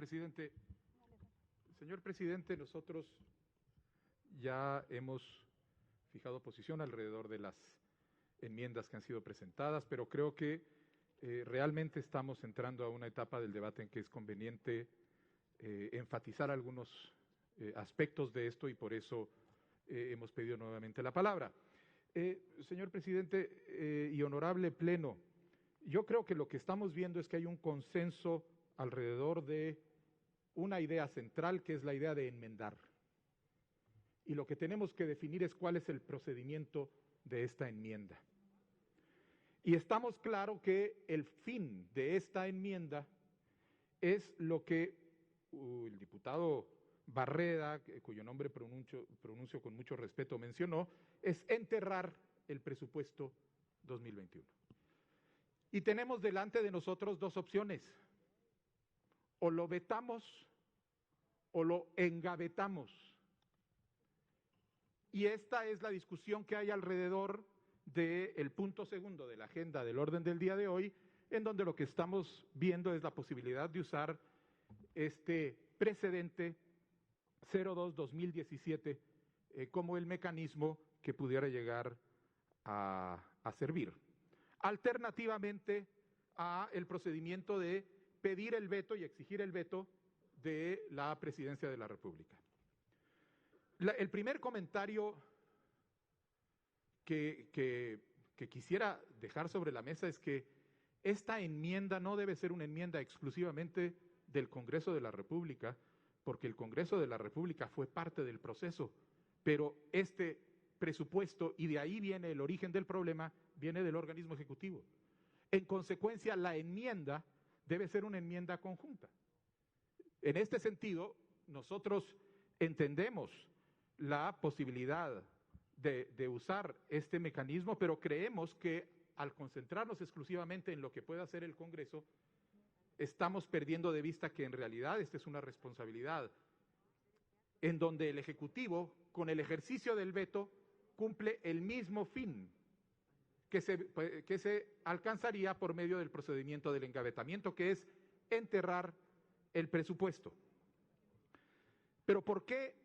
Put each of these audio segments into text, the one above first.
presidente. Señor presidente, nosotros ya hemos fijado posición alrededor de las enmiendas que han sido presentadas, pero creo que realmente estamos entrando a una etapa del debate en que es conveniente enfatizar algunos aspectos de esto y por eso hemos pedido nuevamente la palabra. Señor presidente y honorable pleno, yo creo que lo que estamos viendo es que hay un consenso alrededor de una idea central, que es la idea de enmendar. Y lo que tenemos que definir es cuál es el procedimiento de esta enmienda. Y estamos claros que el fin de esta enmienda es lo que el diputado Barreda, cuyo nombre pronuncio con mucho respeto, mencionó, es enterrar el presupuesto 2021. Y tenemos delante de nosotros dos opciones: o lo vetamos o lo engavetamos. Y esta es la discusión que hay alrededor del punto segundo de la agenda del orden del día de hoy, en donde lo que estamos viendo es la posibilidad de usar este precedente 02-2017 como el mecanismo que pudiera llegar a servir. Alternativamente a el procedimiento de pedir el veto y exigir el veto de la Presidencia de la República. El primer comentario que quisiera dejar sobre la mesa es que esta enmienda no debe ser una enmienda exclusivamente del Congreso de la República, porque el Congreso de la República fue parte del proceso, pero este presupuesto, y de ahí viene el origen del problema, viene del organismo ejecutivo. En consecuencia, la enmienda debe ser una enmienda conjunta. En este sentido, nosotros entendemos la posibilidad de usar este mecanismo, pero creemos que al concentrarnos exclusivamente en lo que pueda hacer el Congreso, estamos perdiendo de vista que en realidad esta es una responsabilidad en donde el Ejecutivo, con el ejercicio del veto, cumple el mismo fin que se alcanzaría por medio del procedimiento del engavetamiento, que es enterrar el presupuesto. Pero ¿por qué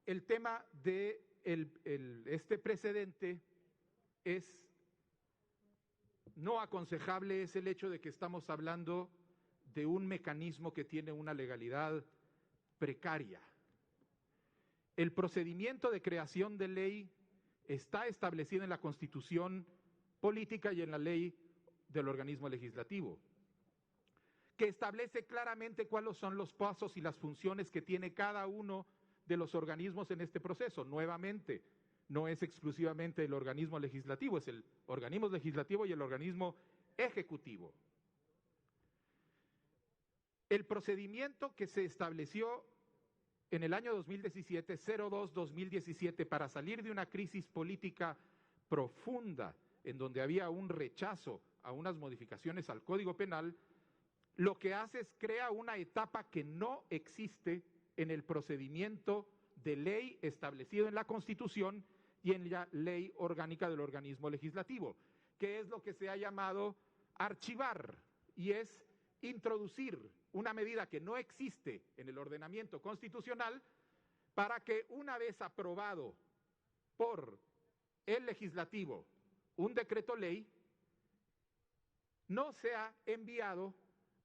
el tema de este precedente es no aconsejable? Es el hecho de que estamos hablando de un mecanismo que tiene una legalidad precaria. El procedimiento de creación de ley está establecido en la Constitución política y en la ley del organismo legislativo, que establece claramente cuáles son los pasos y las funciones que tiene cada uno de los organismos en este proceso. Nuevamente, no es exclusivamente el organismo legislativo, es el organismo legislativo y el organismo ejecutivo. El procedimiento que se estableció en el año 2017, 02-2017, para salir de una crisis política profunda, en donde había un rechazo a unas modificaciones al Código Penal, lo que hace es crea una etapa que no existe en el procedimiento de ley establecido en la Constitución y en la ley orgánica del organismo legislativo, que es lo que se ha llamado archivar, y es introducir una medida que no existe en el ordenamiento constitucional para que, una vez aprobado por el legislativo un decreto ley, no sea enviado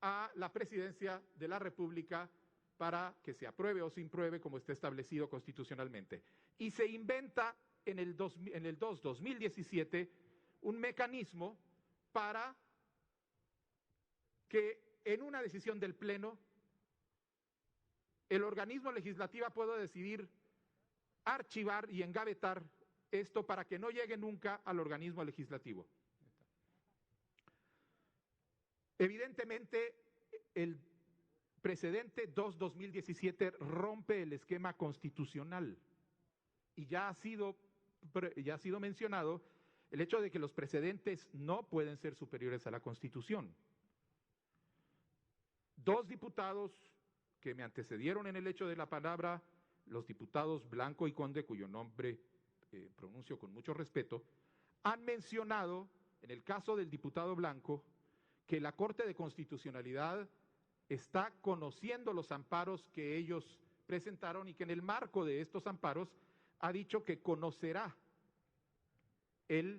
a la Presidencia de la República para que se apruebe o se impruebe como está establecido constitucionalmente. Y se inventa en el 2017 un mecanismo para que en una decisión del Pleno el organismo legislativo pueda decidir archivar y engavetar esto para que no llegue nunca al organismo legislativo. Evidentemente, el precedente 2017 rompe el esquema constitucional y ya ha sido mencionado el hecho de que los precedentes no pueden ser superiores a la Constitución. Dos diputados que me antecedieron en el hecho de la palabra, los diputados Blanco y Conde, cuyo nombre pronuncio con mucho respeto, han mencionado, en el caso del diputado Blanco, que la Corte de Constitucionalidad está conociendo los amparos que ellos presentaron y que en el marco de estos amparos ha dicho que conocerá que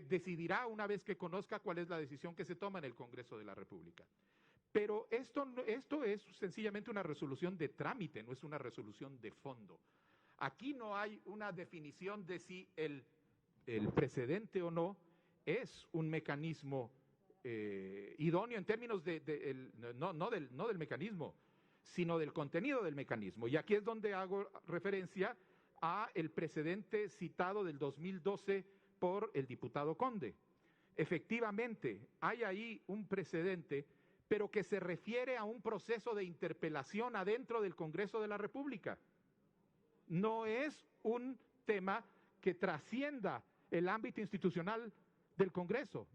decidirá una vez que conozca cuál es la decisión que se toma en el Congreso de la República. Pero esto es sencillamente una resolución de trámite, no es una resolución de fondo. Aquí no hay una definición de si el precedente o no es un mecanismo idóneo en términos no del mecanismo, sino del contenido del mecanismo. Y aquí es donde hago referencia a el precedente citado del 2012 por el diputado Conde. Efectivamente, hay ahí un precedente, pero que se refiere a un proceso de interpelación adentro del Congreso de la República. No es un tema que trascienda el ámbito institucional del Congreso.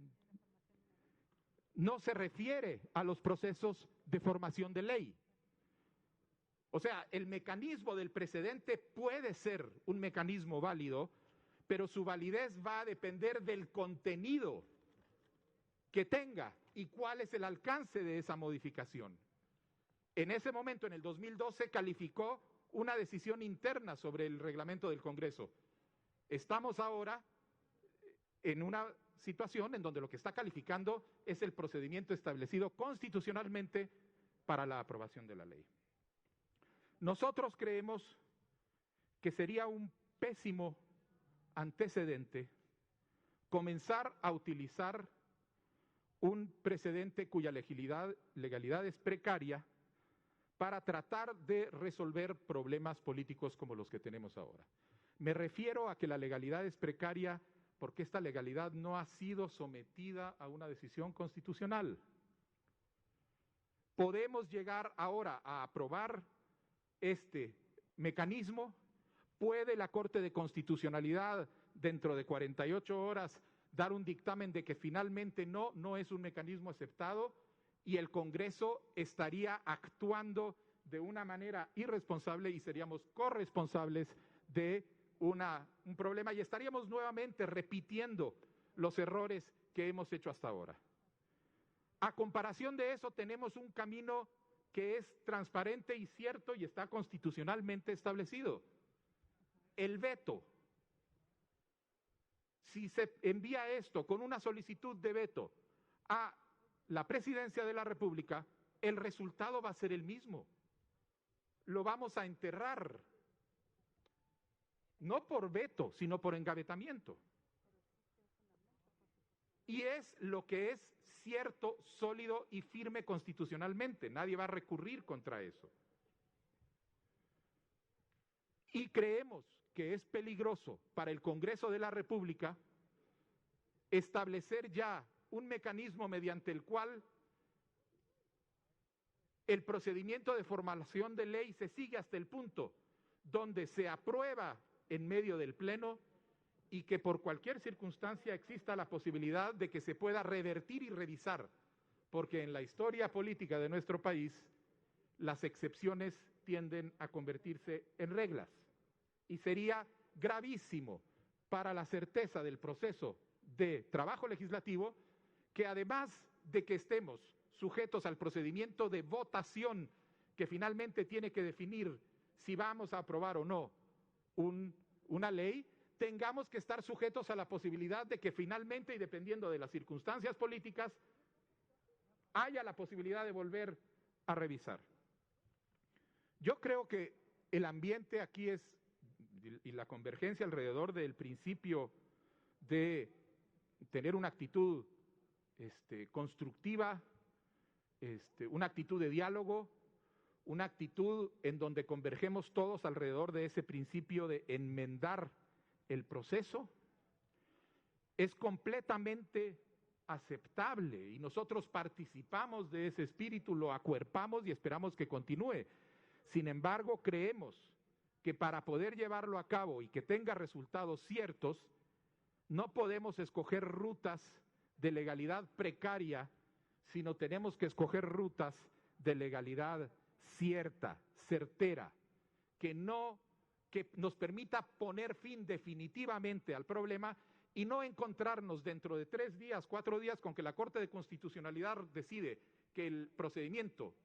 No se refiere a los procesos de formación de ley. O sea, el mecanismo del precedente puede ser un mecanismo válido, pero su validez va a depender del contenido que tenga y cuál es el alcance de esa modificación. En ese momento, en el 2012, calificó una decisión interna sobre el reglamento del Congreso. Estamos ahora en una situación en donde lo que está calificando es el procedimiento establecido constitucionalmente para la aprobación de la ley. Nosotros creemos que sería un pésimo antecedente comenzar a utilizar un precedente cuya legalidad es precaria para tratar de resolver problemas políticos como los que tenemos ahora. Me refiero a que la legalidad es precaria porque esta legalidad no ha sido sometida a una decisión constitucional. Podemos llegar ahora a aprobar este mecanismo. ¿Puede la Corte de Constitucionalidad dentro de 48 horas dar un dictamen de que finalmente no es un mecanismo aceptado y el Congreso estaría actuando de una manera irresponsable y seríamos corresponsables de un problema y estaríamos nuevamente repitiendo los errores que hemos hecho hasta ahora? A comparación de eso, tenemos un camino que es transparente y cierto y está constitucionalmente establecido. El veto. Si se envía esto con una solicitud de veto a la Presidencia de la República, el resultado va a ser el mismo. Lo vamos a enterrar. No por veto, sino por engavetamiento. Y es lo que es cierto, sólido y firme constitucionalmente. Nadie va a recurrir contra eso. Y creemos que es peligroso para el Congreso de la República establecer ya un mecanismo mediante el cual el procedimiento de formulación de ley se sigue hasta el punto donde se aprueba en medio del Pleno y que por cualquier circunstancia exista la posibilidad de que se pueda revertir y revisar, porque en la historia política de nuestro país las excepciones tienden a convertirse en reglas. Y sería gravísimo para la certeza del proceso de trabajo legislativo que además de que estemos sujetos al procedimiento de votación que finalmente tiene que definir si vamos a aprobar o no una ley, tengamos que estar sujetos a la posibilidad de que finalmente, y dependiendo de las circunstancias políticas, haya la posibilidad de volver a revisar. Yo creo que el ambiente aquí y la convergencia alrededor del principio de tener una actitud constructiva, una actitud de diálogo, una actitud en donde convergemos todos alrededor de ese principio de enmendar el proceso, es completamente aceptable y nosotros participamos de ese espíritu, lo acuerpamos y esperamos que continúe. Sin embargo, creemos que para poder llevarlo a cabo y que tenga resultados ciertos, no podemos escoger rutas de legalidad precaria, sino tenemos que escoger rutas de legalidad cierta, certera, que nos permita poner fin definitivamente al problema y no encontrarnos dentro de 3 días, 4 días con que la Corte de Constitucionalidad decide que el procedimiento,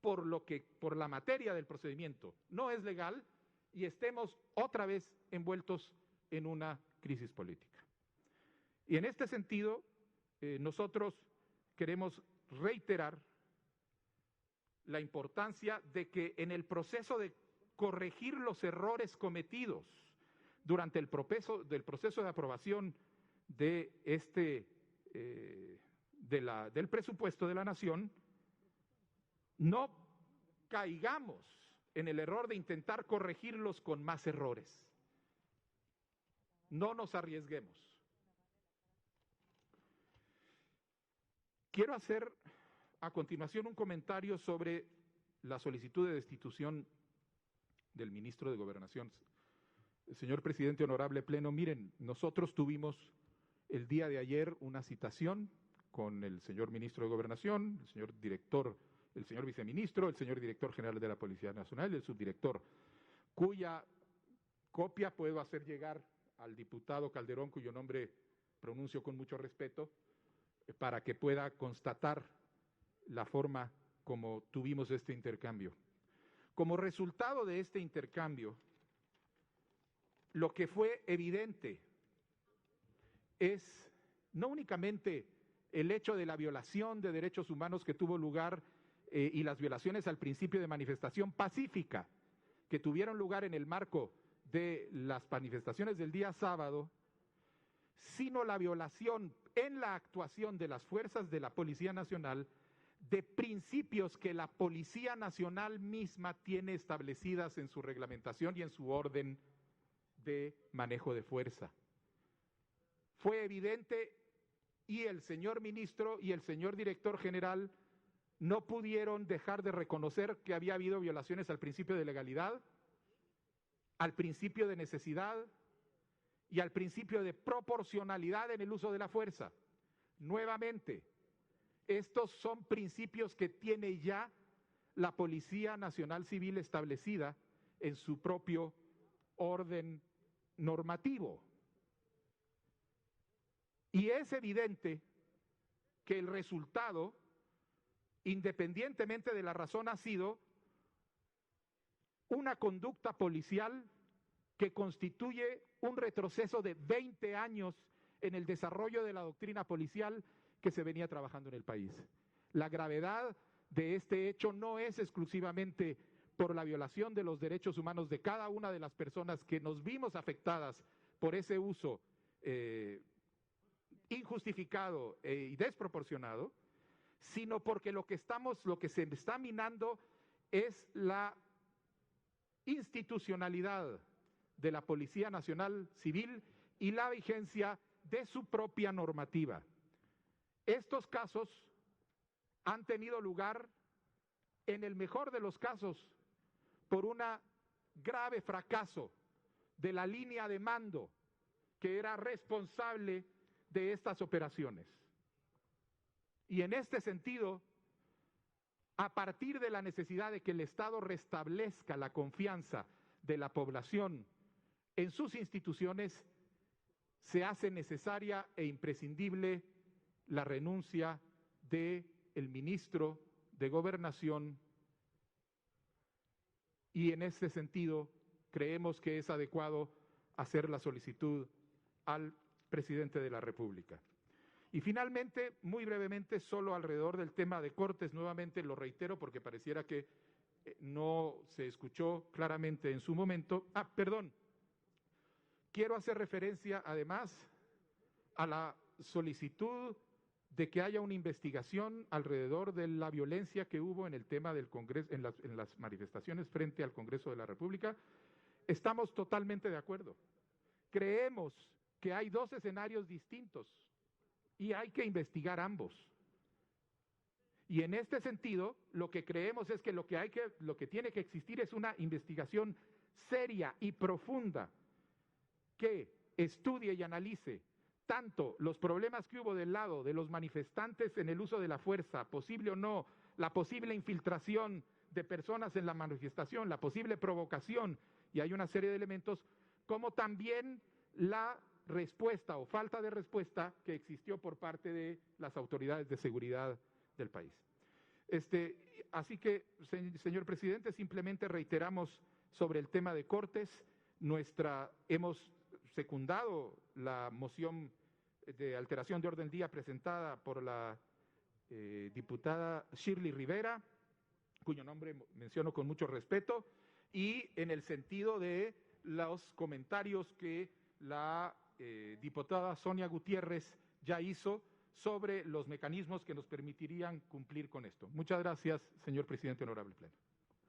por la materia del procedimiento, no es legal y estemos otra vez envueltos en una crisis política. Y en este sentido, nosotros queremos reiterar la importancia de que en el proceso de corregir los errores cometidos durante el proceso de aprobación de del presupuesto de la Nación, no caigamos en el error de intentar corregirlos con más errores. No nos arriesguemos. Quiero hacer a continuación un comentario sobre la solicitud de destitución del ministro de Gobernación. Señor presidente, honorable pleno, miren, nosotros tuvimos el día de ayer una citación con el señor ministro de Gobernación, el señor director, el señor viceministro, el señor director general de la Policía Nacional y el subdirector, cuya copia puedo hacer llegar al diputado Calderón, cuyo nombre pronuncio con mucho respeto, para que pueda constatar la forma como tuvimos este intercambio. Como resultado de este intercambio, lo que fue evidente es no únicamente el hecho de la violación de derechos humanos que tuvo lugar y las violaciones al principio de manifestación pacífica que tuvieron lugar en el marco de las manifestaciones del día sábado, sino la violación en la actuación de las fuerzas de la Policía Nacional de principios que la Policía Nacional misma tiene establecidas en su reglamentación y en su orden de manejo de fuerza. Fue evidente y el señor ministro y el señor director general no pudieron dejar de reconocer que había habido violaciones al principio de legalidad, al principio de necesidad y al principio de proporcionalidad en el uso de la fuerza. Nuevamente, estos son principios que tiene ya la Policía Nacional Civil establecida en su propio orden normativo. Y es evidente que el resultado, independientemente de la razón, ha sido una conducta policial que constituye un retroceso de 20 años en el desarrollo de la doctrina policial que se venía trabajando en el país. La gravedad de este hecho no es exclusivamente por la violación de los derechos humanos de cada una de las personas que nos vimos afectadas por ese uso injustificado y desproporcionado, sino porque lo que se está minando es la institucionalidad de la Policía Nacional Civil y la vigencia de su propia normativa. Estos casos han tenido lugar, en el mejor de los casos, por un grave fracaso de la línea de mando que era responsable de estas operaciones. Y en este sentido, a partir de la necesidad de que el Estado restablezca la confianza de la población en sus instituciones, se hace necesaria e imprescindible la renuncia del ministro de Gobernación, y en ese sentido creemos que es adecuado hacer la solicitud al presidente de la República. Y finalmente, muy brevemente, solo alrededor del tema de cortes, nuevamente lo reitero porque pareciera que no se escuchó claramente en su momento. Quiero hacer referencia además a la solicitud de que haya una investigación alrededor de la violencia que hubo en el tema del Congreso, en las manifestaciones frente al Congreso de la República. Estamos totalmente de acuerdo. Creemos que hay dos escenarios distintos y hay que investigar ambos. Y en este sentido, lo que creemos es que lo que tiene que existir es una investigación seria y profunda que estudie y analice tanto los problemas que hubo del lado de los manifestantes en el uso de la fuerza, posible o no, la posible infiltración de personas en la manifestación, la posible provocación, y hay una serie de elementos, como también la respuesta o falta de respuesta que existió por parte de las autoridades de seguridad del país. Así que, señor presidente, simplemente reiteramos sobre el tema de Cortes, hemos secundado la moción de alteración de orden del día presentada por la diputada Shirley Rivera, cuyo nombre menciono con mucho respeto, y en el sentido de los comentarios que la diputada Sonia Gutiérrez ya hizo sobre los mecanismos que nos permitirían cumplir con esto. Muchas gracias, señor presidente, honorable pleno.